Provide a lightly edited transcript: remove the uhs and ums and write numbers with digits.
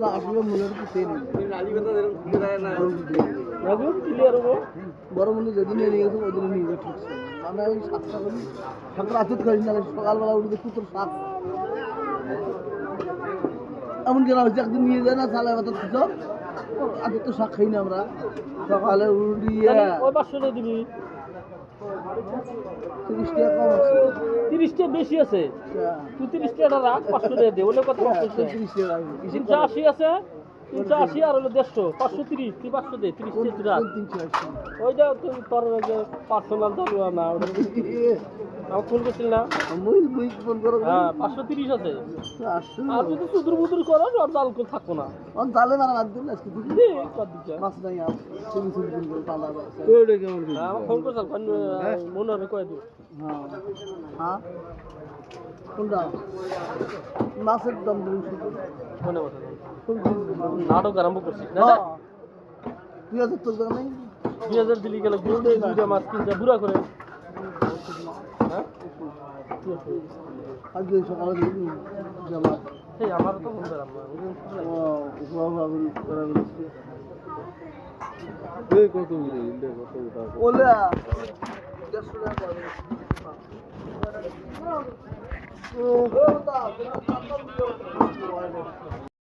না আসলে মূল্য কিছু নেই বড় মূল্য যেদিন নিয়ে গেছে ওই দিন নিয়ে গেছে মানে ওই 7টা করে সকাল রাতে খাই না সকালবেলা উঠে দেখি তোর শাক এমন কেন হয়েছে একদিন নিয়ে যায় না চালে বাতার কিছু আজ তো শাক খাই না আমরা সকালে উড়িয়ে ওই 500 দিবি 30 টাকা কম আছে 30 টা বেশি আছে তুই 30 টাকা রাখ 500 টাকা দে ওলে কত আছে 30 টাকা 380 আছে 380 আর হলো 150 530 তুই 500 দে 30 টাকা তুই রাখ 380 ওইটা তুই তোর পার্সোনাল তো না ওটা আমাকে ফোন করছিল না মুই ফোন করো হ্যাঁ 530 আছে আর যদি সুদুর বুদুর করো আর জাল করে থাকো না অন জালে মারা বাদ দিন আজকে দিন দে কত দিছে মাছ নাই আর তুমি শুন দিন পালা ওইটা কেমন কি আমাকে ফোন করছিল মনে হবে কয় দিও হ্যাঁ হ্যাঁ কোনটা মাছের দাম দিন শুধু মনে কথা নাটক আরম্ভ করছি না হ্যাঁ তুই আছে তোর জায়গা নাই 2000 দিলি গেল দুইটা মাছ কিনছে বুড়া করে হ্যাঁ আজকে সকালে দিন জামা সেই আমারও তো মনে করাম ও উপভোগ করা বলছি এই কত মিলে কত টাকা ওলা 150 টাকা ও